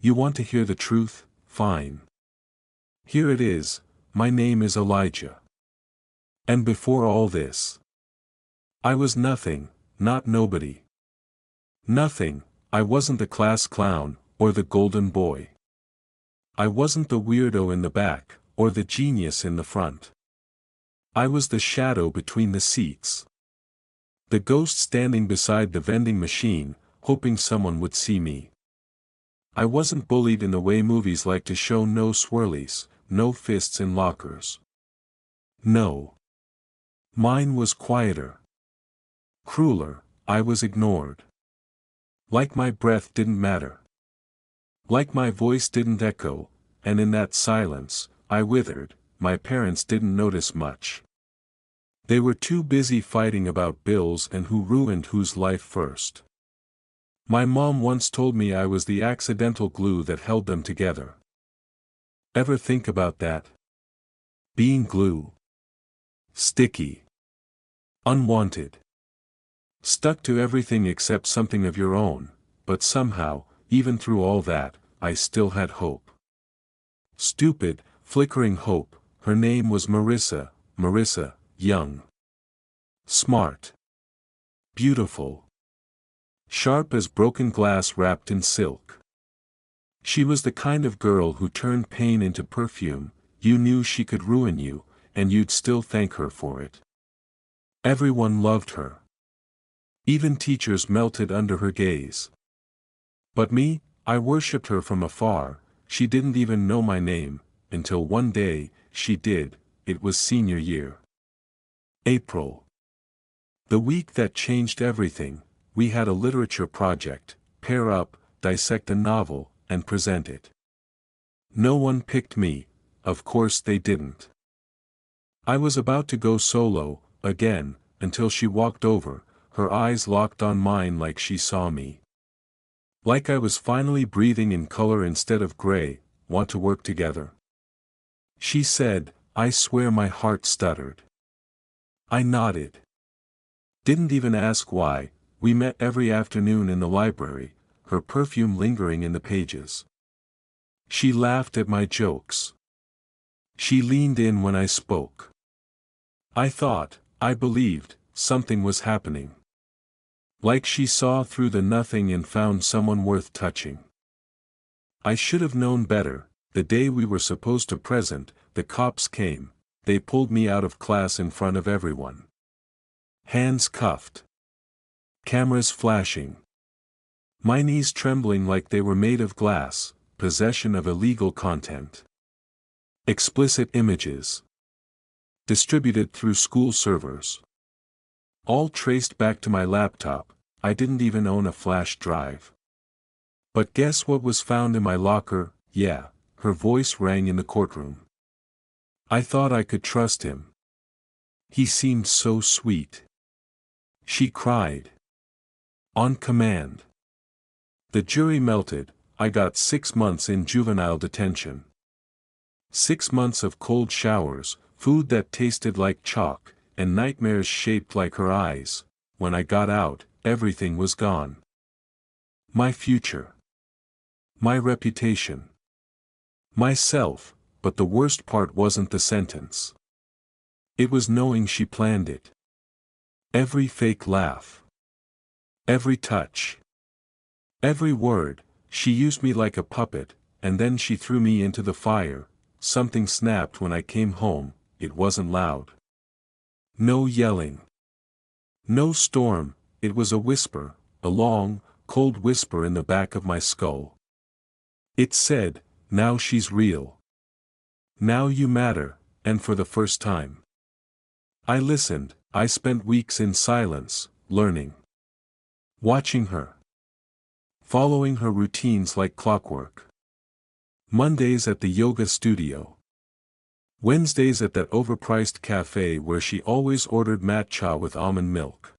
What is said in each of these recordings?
You want to hear the truth? Fine. Here it is, my name is Elijah. And before all this, I was nothing, not nobody. Nothing, I wasn't the class clown, or the golden boy. I wasn't the weirdo in the back, or the genius in the front. I was the shadow between the seats. The ghost standing beside the vending machine, hoping someone would see me. I wasn't bullied in the way movies like to show. No swirlies, no fists in lockers. No. Mine was quieter. Crueler, I was ignored. Like my breath didn't matter. Like my voice didn't echo, and in that silence, I withered. My parents didn't notice much. They were too busy fighting about bills and who ruined whose life first. My mom once told me I was the accidental glue that held them together. Ever think about that? Being glue. Sticky. Unwanted. Stuck to everything except something of your own, but somehow, even through all that, I still had hope. Stupid, flickering hope. Her name was Marissa, Marissa, young. Smart. Beautiful. Sharp as broken glass wrapped in silk. She was the kind of girl who turned pain into perfume. You knew she could ruin you, and you'd still thank her for it. Everyone loved her. Even teachers melted under her gaze. But me, I worshipped her from afar. She didn't even know my name, until one day, she did. It was senior year. April. The week that changed everything. We had a literature project, pair up, dissect a novel, and present it. No one picked me, of course they didn't. I was about to go solo, again, until she walked over, her eyes locked on mine like she saw me. Like I was finally breathing in color instead of gray. Want to work together? She said. I swear my heart stuttered. I nodded. Didn't even ask why. We met every afternoon in the library, her perfume lingering in the pages. She laughed at my jokes. She leaned in when I spoke. I thought, I believed, something was happening. Like she saw through the nothing and found someone worth touching. I should have known better. The day we were supposed to present, the cops came. They pulled me out of class in front of everyone. Hands cuffed. Cameras flashing. My knees trembling like they were made of glass. Possession of illegal content. Explicit images. Distributed through school servers. All traced back to my laptop. I didn't even own a flash drive. But guess what was found in my locker? Yeah, her voice rang in the courtroom. I thought I could trust him. He seemed so sweet. She cried. On command. The jury melted. I got 6 months in juvenile detention. 6 months of cold showers, food that tasted like chalk, and nightmares shaped like her eyes. When I got out, everything was gone. My future. My reputation. Myself, but the worst part wasn't the sentence. It was knowing she planned it. Every fake laugh. Every touch. Every word. She used me like a puppet, and then she threw me into the fire. Something snapped when I came home. It wasn't loud. No yelling. No storm. It was a whisper, a long, cold whisper in the back of my skull. It said, now she's real. Now you matter, and for the first time. I listened. I spent weeks in silence, learning. Watching her. Following her routines like clockwork. Mondays at the yoga studio. Wednesdays at that overpriced cafe where she always ordered matcha with almond milk.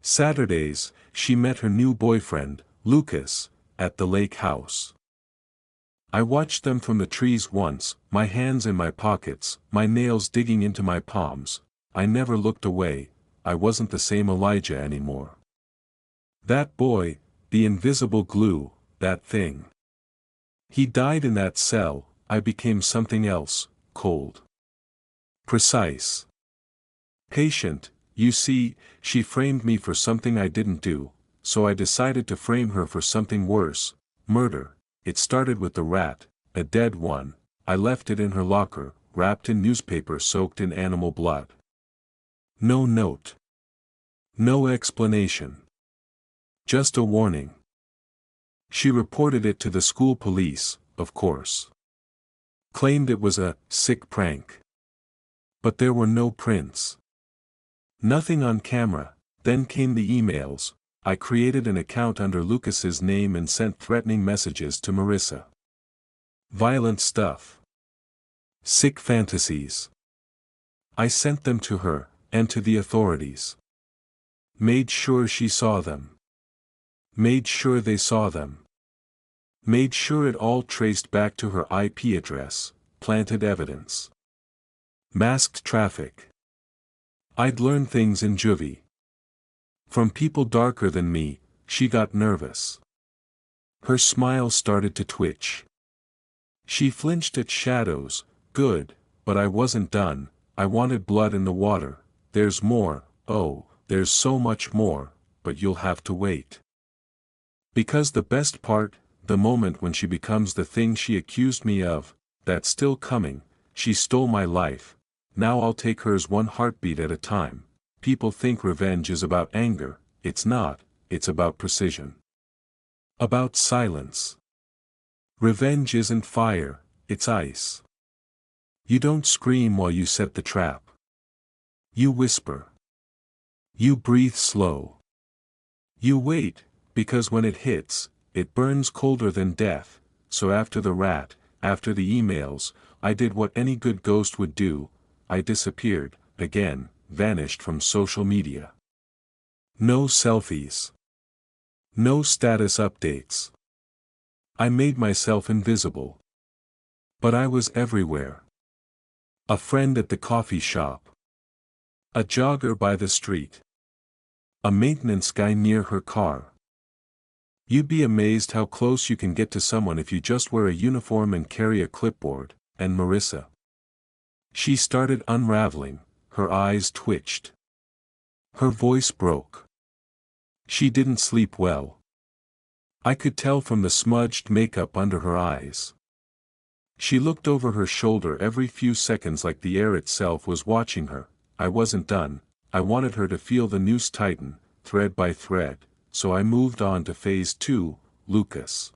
Saturdays, she met her new boyfriend, Lucas, at the lake house. I watched them from the trees once, my hands in my pockets, my nails digging into my palms. I never looked away. I wasn't the same Elijah anymore. That boy, the invisible glue, that thing. He died in that cell. I became something else, cold. Precise. Patient. You see, she framed me for something I didn't do, so I decided to frame her for something worse, murder. It started with the rat, a dead one. I left it in her locker, wrapped in newspaper soaked in animal blood. No note. No explanation. Just a warning. She reported it to the school police, of course. Claimed it was a sick prank. But there were no prints. Nothing on camera. Then came the emails. I created an account under Lucas's name and sent threatening messages to Marissa. Violent stuff. Sick fantasies. I sent them to her, and to the authorities. Made sure she saw them. Made sure they saw them. Made sure it all traced back to her IP address, planted evidence. Masked traffic. I'd learned things in juvie. From people darker than me. She got nervous. Her smile started to twitch. She flinched at shadows. Good, but I wasn't done. I wanted blood in the water. There's more, oh, there's so much more, but you'll have to wait. Because the best part, the moment when she becomes the thing she accused me of, that's still coming. She stole my life. Now I'll take hers one heartbeat at a time. People think revenge is about anger. It's not, it's about precision. About silence. Revenge isn't fire, it's ice. You don't scream while you set the trap. You whisper. You breathe slow. You wait, because when it hits, it burns colder than death. So after the rat, after the emails, I did what any good ghost would do. I disappeared, again, vanished from social media. No selfies. No status updates. I made myself invisible. But I was everywhere. A friend at the coffee shop. A jogger by the street. A maintenance guy near her car. You'd be amazed how close you can get to someone if you just wear a uniform and carry a clipboard. And Marissa. She started unraveling, her eyes twitched. Her voice broke. She didn't sleep well. I could tell from the smudged makeup under her eyes. She looked over her shoulder every few seconds like the air itself was watching her. I wasn't done. I wanted her to feel the noose tighten, thread by thread, so I moved on to phase 2, Lucas.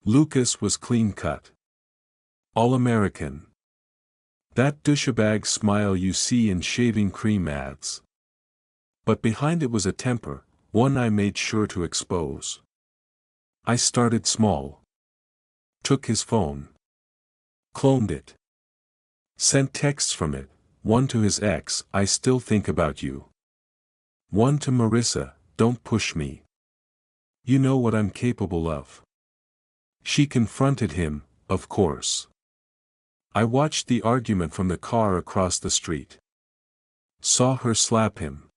Lucas was clean-cut. All-American. That douchebag smile you see in shaving cream ads. But behind it was a temper, one I made sure to expose. I started small. Took his phone. Cloned it. Sent texts from it, one to his ex, I still think about you. One to Marissa, don't push me. You know what I'm capable of. She confronted him, of course. I watched the argument from the car across the street. Saw her slap him.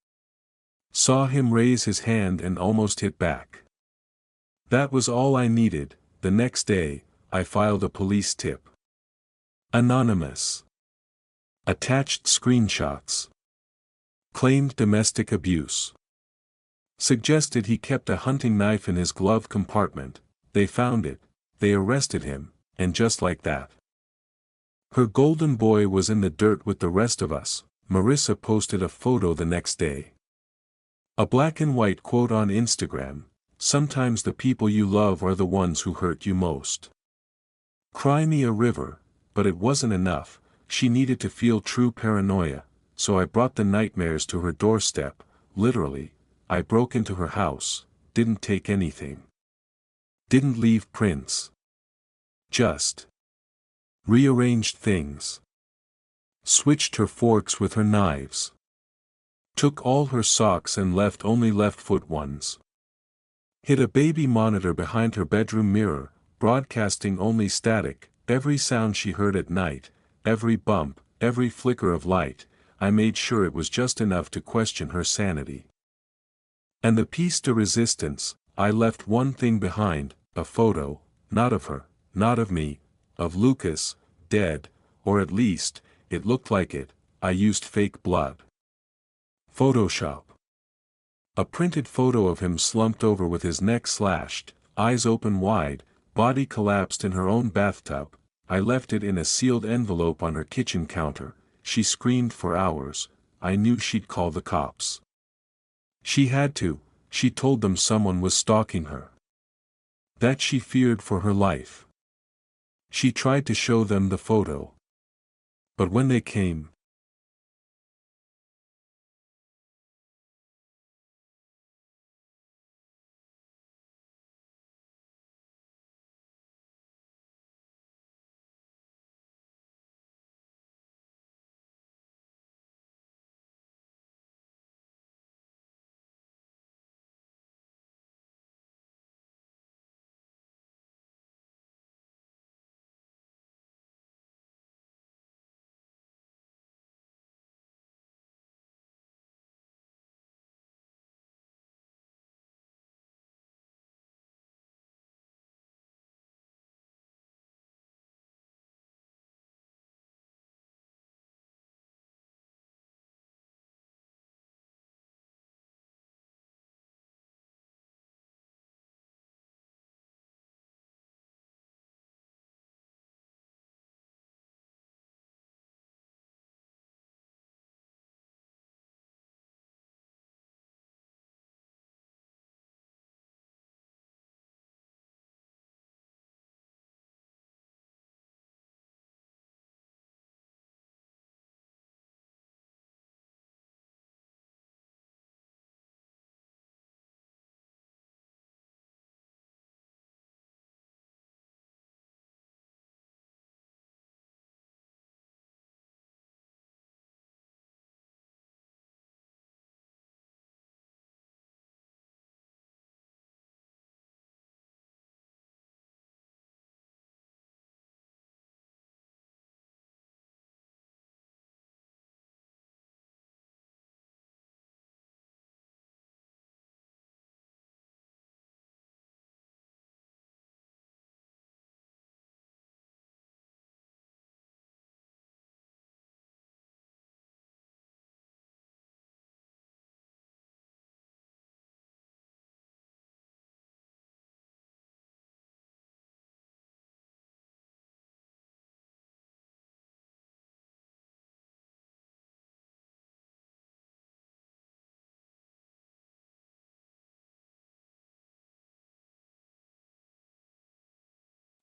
Saw him raise his hand and almost hit back. That was all I needed. The next day, I filed a police tip. Anonymous. Attached screenshots. Claimed domestic abuse. Suggested he kept a hunting knife in his glove compartment. They found it. They arrested him, and just like that. Her golden boy was in the dirt with the rest of us. Marissa posted a photo the next day. A black and white quote on Instagram, sometimes the people you love are the ones who hurt you most. Cry me a river, but it wasn't enough, she needed to feel true paranoia, so I brought the nightmares to her doorstep, literally. I broke into her house, didn't take anything. Didn't leave prints. Just rearranged things. Switched her forks with her knives. Took all her socks and left only left foot ones. Hid a baby monitor behind her bedroom mirror, broadcasting only static, every sound she heard at night, every bump, every flicker of light. I made sure it was just enough to question her sanity. And the piece de resistance, I left one thing behind, a photo, not of her, not of me, of Lucas, dead, or at least, it looked like it. I used fake blood. Photoshop. A printed photo of him slumped over with his neck slashed, eyes open wide, body collapsed in her own bathtub. I left it in a sealed envelope on her kitchen counter. She screamed for hours. I knew she'd call the cops. She had to. She told them someone was stalking her. That she feared for her life. She tried to show them the photo. But when they came,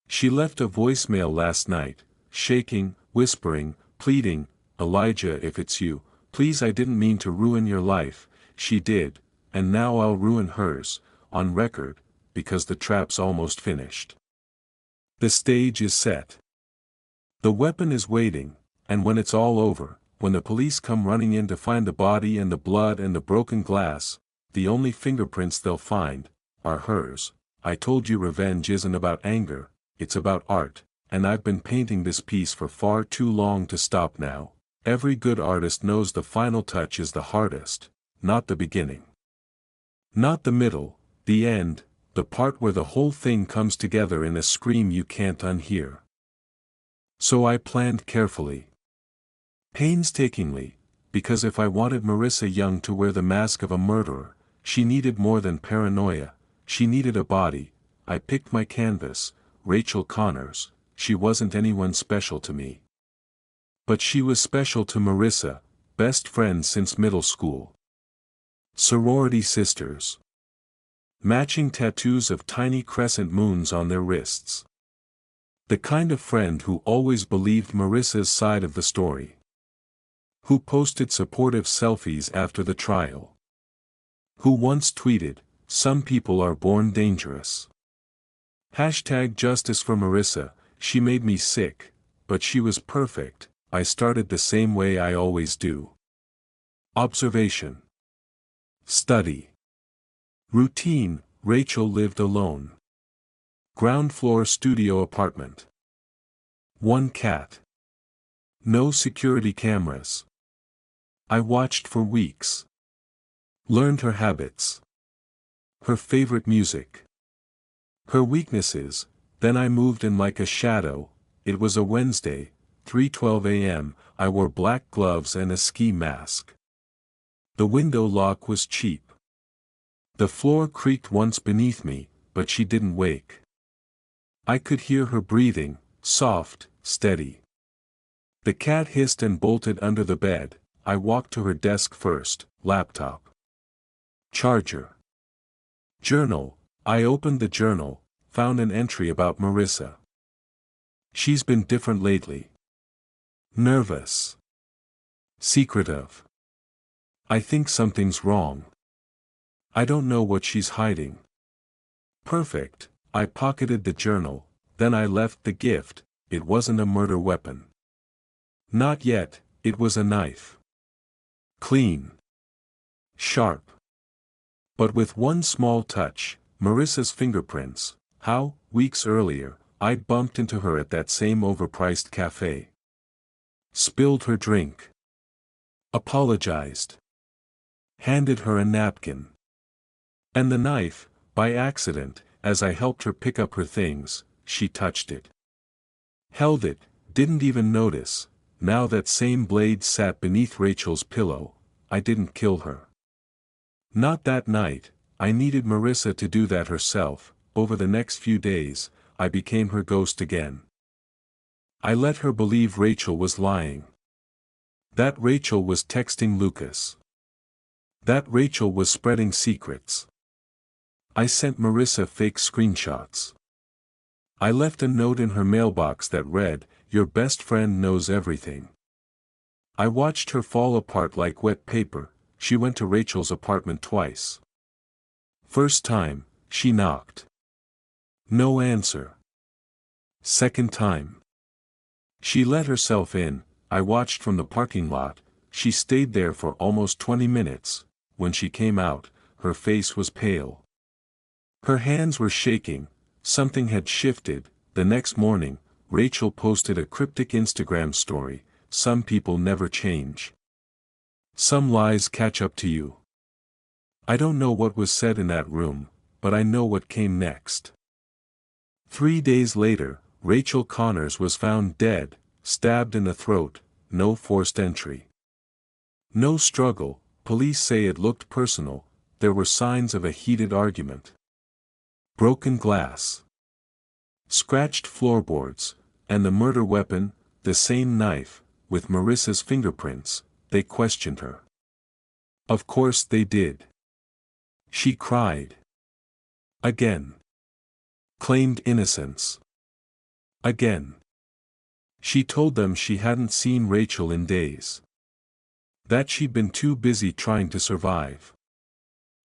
she left a voicemail last night, shaking, whispering, pleading, "Elijah, if it's you, please, I didn't mean to ruin your life." She did, and now I'll ruin hers, on record, because the trap's almost finished. The stage is set. The weapon is waiting, and when it's all over, when the police come running in to find the body and the blood and the broken glass, the only fingerprints they'll find are hers. I told you revenge isn't about anger. It's about art, and I've been painting this piece for far too long to stop now. Every good artist knows the final touch is the hardest, not the beginning. Not the middle, the end, the part where the whole thing comes together in a scream you can't unhear. So I planned carefully. Painstakingly, because if I wanted Marissa Young to wear the mask of a murderer, she needed more than paranoia, she needed a body. I picked my canvas, Rachel Connors. She wasn't anyone special to me. But she was special to Marissa, best friends since middle school. Sorority sisters. Matching tattoos of tiny crescent moons on their wrists. The kind of friend who always believed Marissa's side of the story. Who posted supportive selfies after the trial. Who once tweeted, "Some people are born dangerous." #Justice for Marissa. She made me sick, but she was perfect. I started the same way I always do. Observation. Study. Routine. Rachel lived alone. Ground floor studio apartment. 1 cat. No security cameras. I watched for weeks. Learned her habits. Her favorite music. Her weaknesses, Then I moved in like a shadow. It was a Wednesday, 3:12 a.m., I wore black gloves and a ski mask. The window lock was cheap. The floor creaked once beneath me, but she didn't wake. I could hear her breathing, soft, steady. The cat hissed and bolted under the bed. I walked to her desk first, laptop. Charger. Journal. I opened the journal, found an entry about Marissa. She's been different lately. Nervous. Secretive. I think something's wrong. I don't know what she's hiding. Perfect. I pocketed the journal, then I left the gift. It wasn't a murder weapon. Not yet. It was a knife. Clean. Sharp. But with one small touch, Marissa's fingerprints. How, weeks earlier, I'd bumped into her at that same overpriced cafe. Spilled her drink. Apologized. Handed her a napkin. And the knife, by accident, as I helped her pick up her things, she touched it. Held it, didn't even notice. Now that same blade sat beneath Rachel's pillow. I didn't kill her. Not that night. I needed Marissa to do that herself. Over the next few days, I became her ghost again. I let her believe Rachel was lying. That Rachel was texting Lucas. That Rachel was spreading secrets. I sent Marissa fake screenshots. I left a note in her mailbox that read, "Your best friend knows everything." I watched her fall apart like wet paper. She went to Rachel's apartment twice. First time, she knocked. No answer. Second time. She let herself in. I watched from the parking lot. She stayed there for almost 20 minutes. When she came out, her face was pale. Her hands were shaking. Something had shifted. The next morning, Rachel posted a cryptic Instagram story. Some people never change. Some lies catch up to you. I don't know what was said in that room, but I know what came next. 3 days later, Rachel Connors was found dead, stabbed in the throat. No forced entry. No struggle. Police say it looked personal. There were signs of a heated argument. Broken glass. Scratched floorboards. And the murder weapon, the same knife, with Marissa's fingerprints. They questioned her. Of course they did. She cried. Again. Claimed innocence. Again. She told them she hadn't seen Rachel in days. That she'd been too busy trying to survive.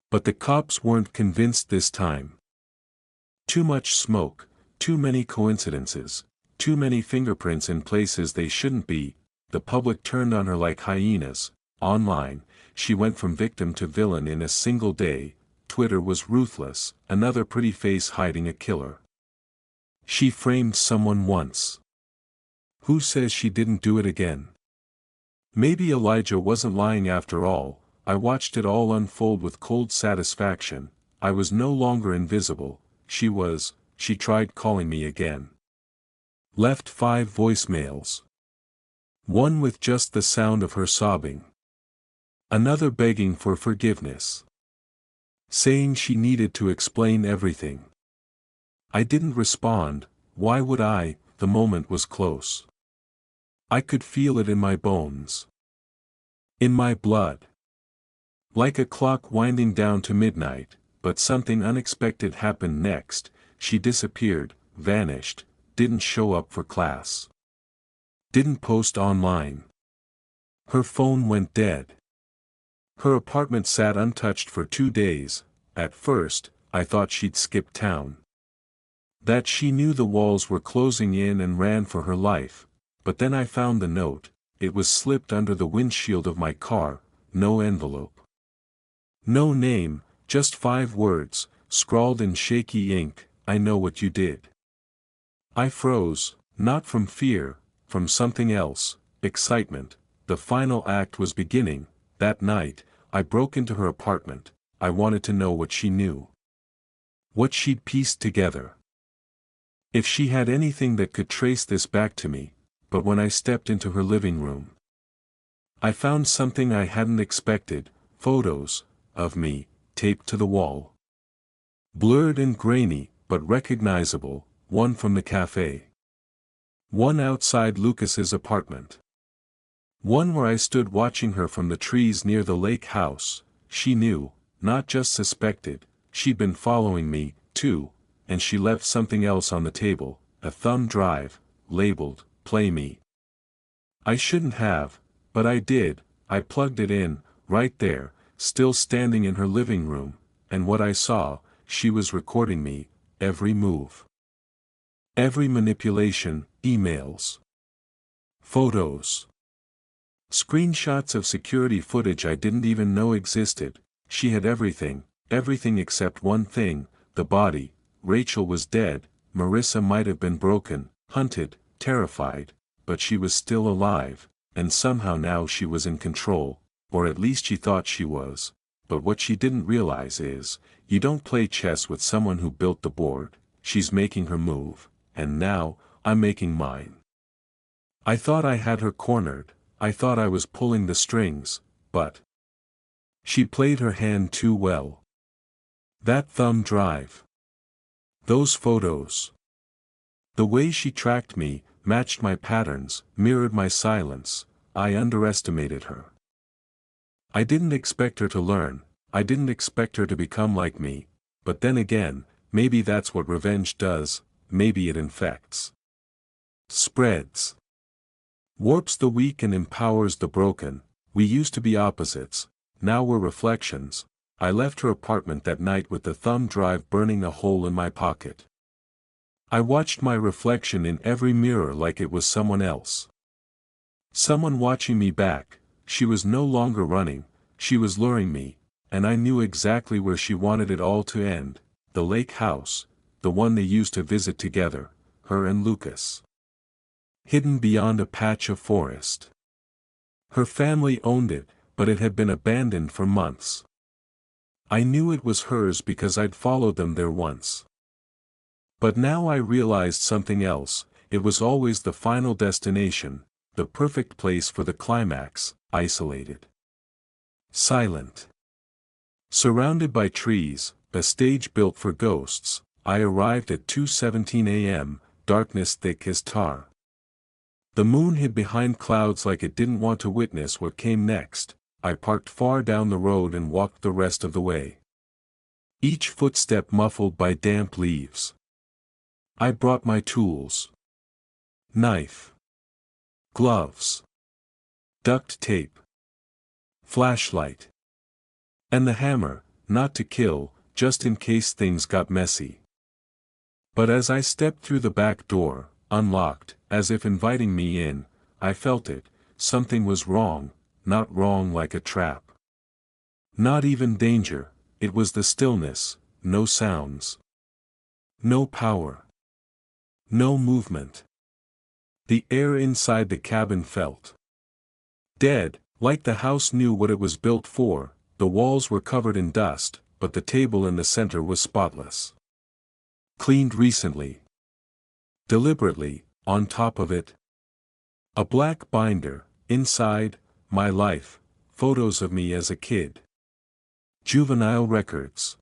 But the cops weren't convinced this time. Too much smoke, too many coincidences, too many fingerprints in places they shouldn't be. The public turned on her like hyenas. Online, she went from victim to villain in a single day. Twitter was ruthless, another pretty face hiding a killer. She framed someone once. Who says she didn't do it again? Maybe Elijah wasn't lying after all. I watched it all unfold with cold satisfaction. I was no longer invisible. She tried calling me again. Left 5 voicemails. One with just the sound of her sobbing. Another begging for forgiveness. Saying she needed to explain everything. I didn't respond. Why would I? The moment was close. I could feel it in my bones. In my blood. Like a clock winding down to midnight, but something unexpected happened next. She disappeared, vanished, didn't show up for class. Didn't post online. Her phone went dead. Her apartment sat untouched for 2 days. At first, I thought she'd skipped town. That she knew the walls were closing in and ran for her life. But then I found the note. It was slipped under the windshield of my car. No envelope. No name, just 5 words, scrawled in shaky ink. I know what you did. I froze, not from fear, from something else, excitement. The final act was beginning. That night, I broke into her apartment. I wanted to know what she knew. What she'd pieced together. If she had anything that could trace this back to me, but when I stepped into her living room, I found something I hadn't expected: photos of me, taped to the wall. Blurred and grainy, but recognizable, one from the cafe. One outside Lucas's apartment. One where I stood watching her from the trees near the lake house. She knew, not just suspected, she'd been following me, too, and she left something else on the table, a thumb drive, labeled, "Play Me." I shouldn't have, but I did. I plugged it in, right there, still standing in her living room, and what I saw, she was recording me, every move. Every manipulation, emails. Photos. Screenshots of security footage I didn't even know existed. She had everything except one thing: the body. Rachel was dead, Marissa might have been broken, hunted, terrified, but she was still alive, and somehow now she was in control, or at least she thought she was. But what she didn't realize is, you don't play chess with someone who built the board. She's making her move, and now, I'm making mine. I thought I had her cornered, I thought I was pulling the strings, but she played her hand too well. That thumb drive. Those photos. The way she tracked me, matched my patterns, mirrored my silence. I underestimated her. I didn't expect her to learn, I didn't expect her to become like me, but then again, maybe that's what revenge does, maybe it infects. Spreads. Warps the weak and empowers the broken. We used to be opposites, now we're reflections. I left her apartment that night with the thumb drive burning a hole in my pocket. I watched my reflection in every mirror like it was someone else. Someone watching me back. She was no longer running, she was luring me, and I knew exactly where she wanted it all to end: the lake house, the one they used to visit together, her and Lucas. Hidden beyond a patch of forest. Her family owned it, but it had been abandoned for months. I knew it was hers because I'd followed them there once. But now I realized something else: it was always the final destination, the perfect place for the climax, isolated. Silent. Surrounded by trees, a stage built for ghosts. I arrived at 2:17 a.m., darkness thick as tar. The moon hid behind clouds like it didn't want to witness what came next. I parked far down the road and walked the rest of the way. Each footstep muffled by damp leaves. I brought my tools. Knife. Gloves. Duct tape. Flashlight. And the hammer, not to kill, just in case things got messy. But as I stepped through the back door, unlocked, as if inviting me in, I felt it: something was wrong, not wrong like a trap. Not even danger, it was the stillness, no sounds. No power. No movement. The air inside the cabin felt dead, like the house knew what it was built for. The walls were covered in dust, but the table in the center was spotless. Cleaned recently. Deliberately, on top of it. A black binder, inside, my life, photos of me as a kid. Juvenile records.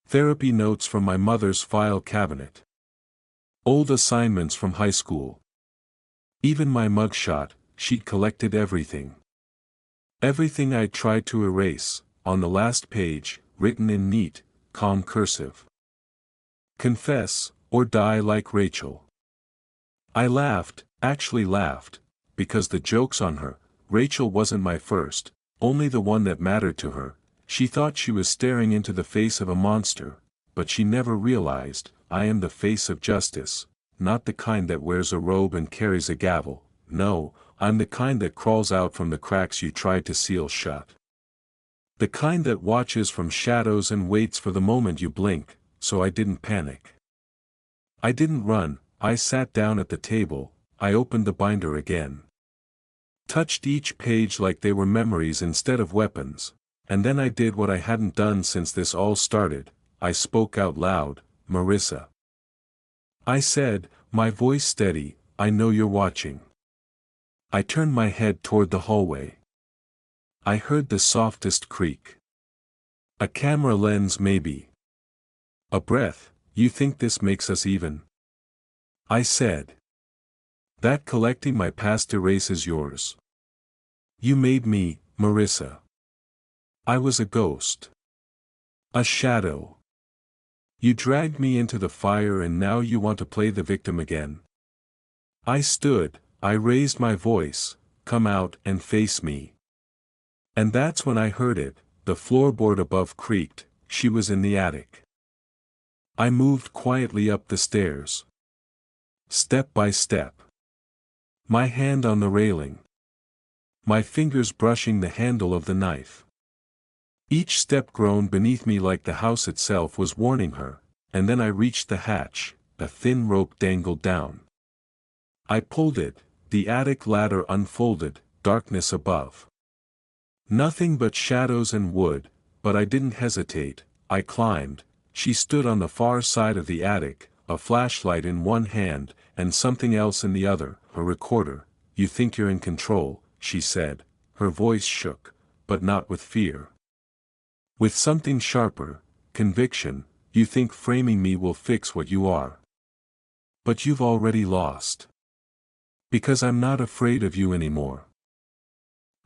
Therapy notes from my mother's file cabinet. Old assignments from high school. Even my mugshot. She'd collected everything. Everything I tried to erase, on the last page, written in neat, calm cursive. Confess, or die like Rachel. I laughed, actually laughed, because the joke's on her. Rachel wasn't my first, only the one that mattered to her. She thought she was staring into the face of a monster, but she never realized, I am the face of justice, not the kind that wears a robe and carries a gavel. No, I'm the kind that crawls out from the cracks you tried to seal shut. The kind that watches from shadows and waits for the moment you blink, so I didn't panic. I didn't run, I sat down at the table, I opened the binder again. Touched each page like they were memories instead of weapons, and then I did what I hadn't done since this all started. I spoke out loud: Marissa. I said, my voice steady, I know you're watching. I turned my head toward the hallway. I heard the softest creak. A camera lens maybe. A breath, you think this makes us even? I said. That collecting my past erases yours. You made me, Marissa. I was a ghost. A shadow. You dragged me into the fire and now you want to play the victim again. I stood, I raised my voice, come out and face me. And that's when I heard it, the floorboard above creaked, she was in the attic. I moved quietly up the stairs. Step by step. My hand on the railing. My fingers brushing the handle of the knife. Each step groaned beneath me like the house itself was warning her, and then I reached the hatch, a thin rope dangled down. I pulled it, the attic ladder unfolded, darkness above. Nothing but shadows and wood, but I didn't hesitate, I climbed. She stood on the far side of the attic, a flashlight in one hand, and something else in the other, a recorder. You think you're in control, she said, her voice shook, but not with fear. With something sharper, conviction, you think framing me will fix what you are. But you've already lost. Because I'm not afraid of you anymore.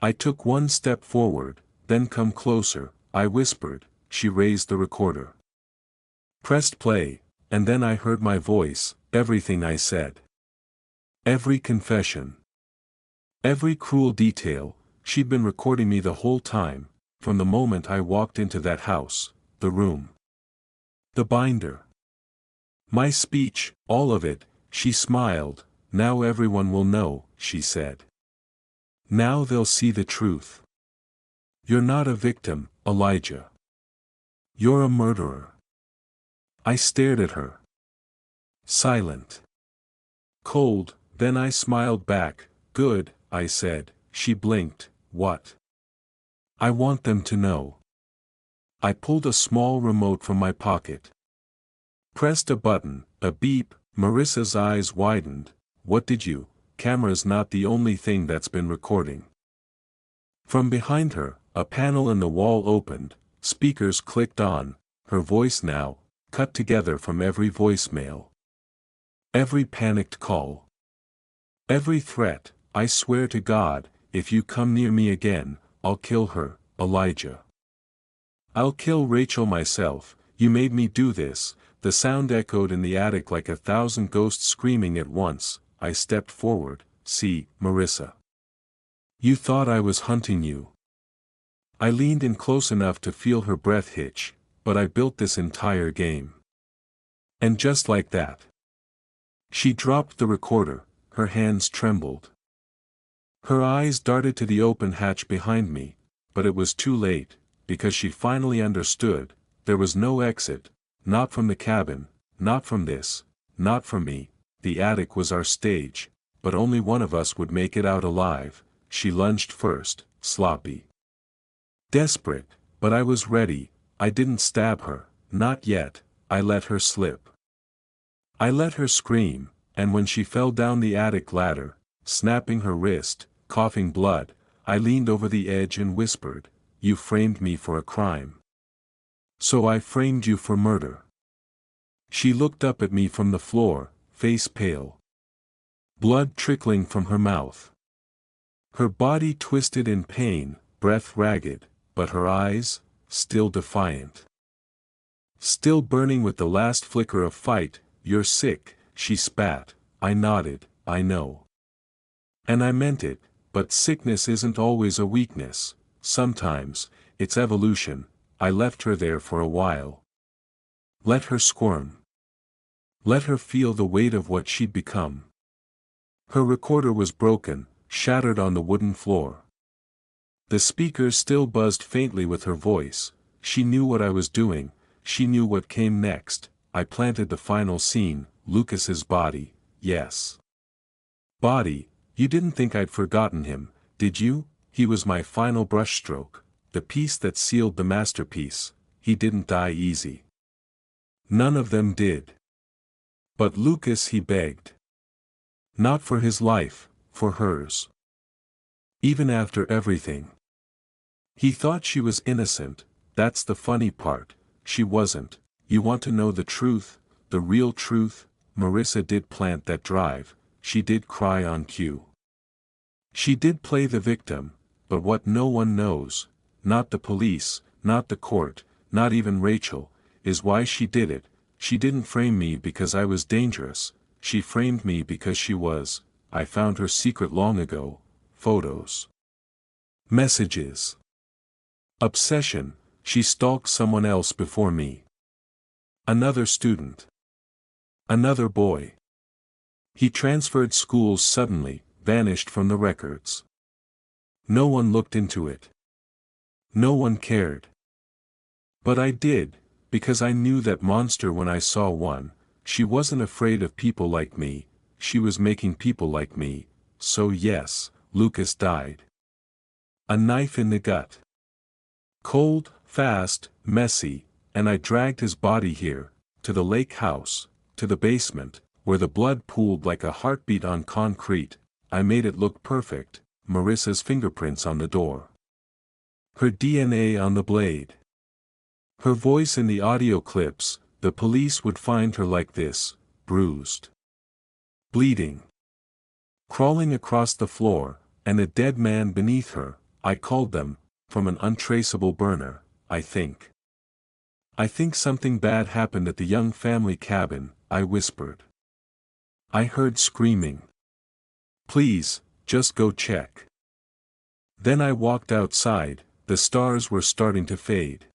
I took one step forward, then come closer, I whispered. She raised the recorder. Pressed play, and then I heard my voice, everything I said. Every confession. Every cruel detail. She'd been recording me the whole time, from the moment I walked into that house, the room. The binder. My speech, all of it. She smiled. Now everyone will know, she said. Now they'll see the truth. You're not a victim, Elijah. You're a murderer. I stared at her. Silent. Cold, then I smiled back. Good, I said. She blinked. What? I want them to know. I pulled a small remote from my pocket. Pressed a button, a beep. Marissa's eyes widened. What did you? Camera's not the only thing that's been recording. From behind her, a panel in the wall opened, speakers clicked on, her voice now, cut together from every voicemail. Every panicked call. Every threat. I swear to God, if you come near me again, I'll kill her, Elijah. I'll kill Rachel myself, you made me do this. The sound echoed in the attic like 1,000 ghosts screaming at once. I stepped forward. See, Marissa. You thought I was hunting you. I leaned in close enough to feel her breath hitch, but I built this entire game. And just like that. She dropped the recorder, her hands trembled. Her eyes darted to the open hatch behind me, but it was too late, because she finally understood. There was no exit, not from the cabin, not from this, not from me. The attic was our stage, but only one of us would make it out alive. She lunged first, sloppy. Desperate, but I was ready. I didn't stab her, not yet. I let her slip. I let her scream, and when she fell down the attic ladder, snapping her wrist, coughing blood, I leaned over the edge and whispered, you framed me for a crime. So I framed you for murder. She looked up at me from the floor, face pale. Blood trickling from her mouth. Her body twisted in pain, breath ragged, but her eyes, still defiant. Still burning with the last flicker of fight. You're sick, she spat. I nodded, I know. And I meant it, but sickness isn't always a weakness. Sometimes, it's evolution. I left her there for a while. Let her squirm. Let her feel the weight of what she'd become. Her recorder was broken, shattered on the wooden floor. The speakers still buzzed faintly with her voice. She knew what I was doing, she knew what came next. I planted the final scene, Lucas's body, yes. Body, you didn't think I'd forgotten him, did you? He was my final brushstroke, the piece that sealed the masterpiece. He didn't die easy. None of them did. But Lucas, he begged. Not for his life, for hers. Even after everything. He thought she was innocent. That's the funny part, she wasn't. You want to know the truth, the real truth? Marissa did plant that drive, she did cry on cue. She did play the victim, but what no one knows, not the police, not the court, not even Rachel, is why she did it. She didn't frame me because I was dangerous, she framed me because she was. I found her secret long ago. Photos. Messages. Obsession, she stalked someone else before me. Another student. Another boy. He transferred schools suddenly, vanished from the records. No one looked into it. No one cared. But I did, because I knew that monster when I saw one. She wasn't afraid of people like me, she was making people like me. So yes, Lucas died. A knife in the gut. Cold, fast, messy, and I dragged his body here, to the lake house, to the basement, where the blood pooled like a heartbeat on concrete. I made it look perfect, Marissa's fingerprints on the door. Her DNA on the blade. Her voice in the audio clips. The police would find her like this, bruised. Bleeding. Crawling across the floor, and a dead man beneath her. I called them, from an untraceable burner, I think. I think something bad happened at the young family cabin, I whispered. I heard screaming. Please, just go check. Then I walked outside, the stars were starting to fade.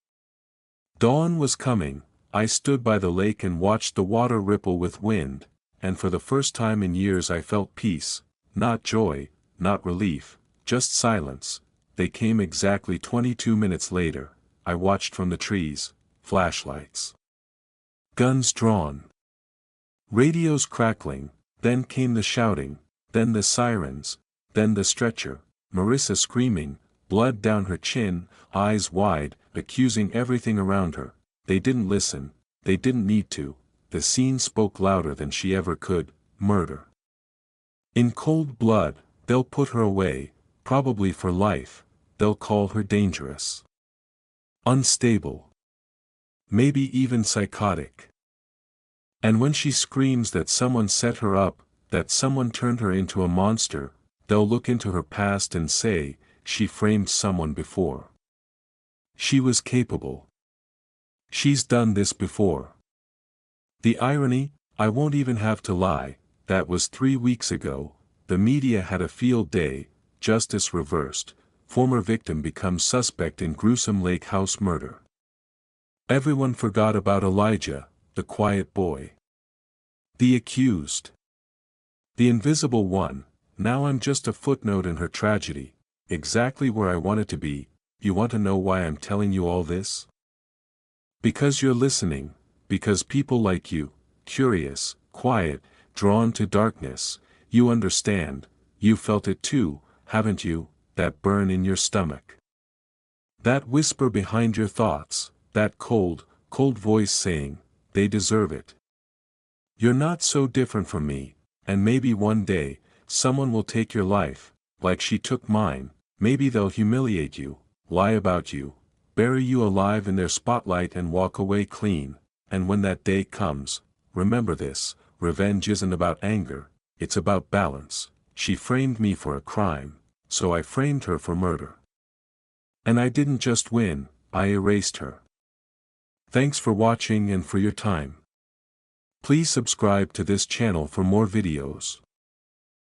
Dawn was coming. I stood by the lake and watched the water ripple with wind, and for the first time in years I felt peace, not joy, not relief, just silence. They came exactly 22 minutes later. I watched from the trees, flashlights. Guns drawn. Radios crackling, then came the shouting, then the sirens, then the stretcher, Marissa screaming, blood down her chin, eyes wide, accusing everything around her. They didn't listen, they didn't need to, the scene spoke louder than she ever could, murder. In cold blood, they'll put her away, probably for life, they'll call her dangerous. Unstable. Maybe even psychotic. And when she screams that someone set her up, that someone turned her into a monster, they'll look into her past and say, she framed someone before. She was capable. She's done this before. The irony, I won't even have to lie, that was 3 weeks ago, the media had a field day, justice reversed, former victim becomes suspect in gruesome lake house murder. Everyone forgot about Elijah, the quiet boy. The accused. The invisible one. Now I'm just a footnote in her tragedy, exactly where I wanted to be. You want to know why I'm telling you all this? Because you're listening, because people like you, curious, quiet, drawn to darkness, you understand, you felt it too, haven't you, that burn in your stomach. That whisper behind your thoughts, that cold, cold voice saying, they deserve it. You're not so different from me, and maybe one day, someone will take your life, like she took mine, maybe they'll humiliate you, lie about you, bury you alive in their spotlight and walk away clean, and when that day comes, remember this, revenge isn't about anger, it's about balance. She framed me for a crime, so I framed her for murder. And I didn't just win, I erased her. Thanks for watching and for your time. Please subscribe to this channel for more videos.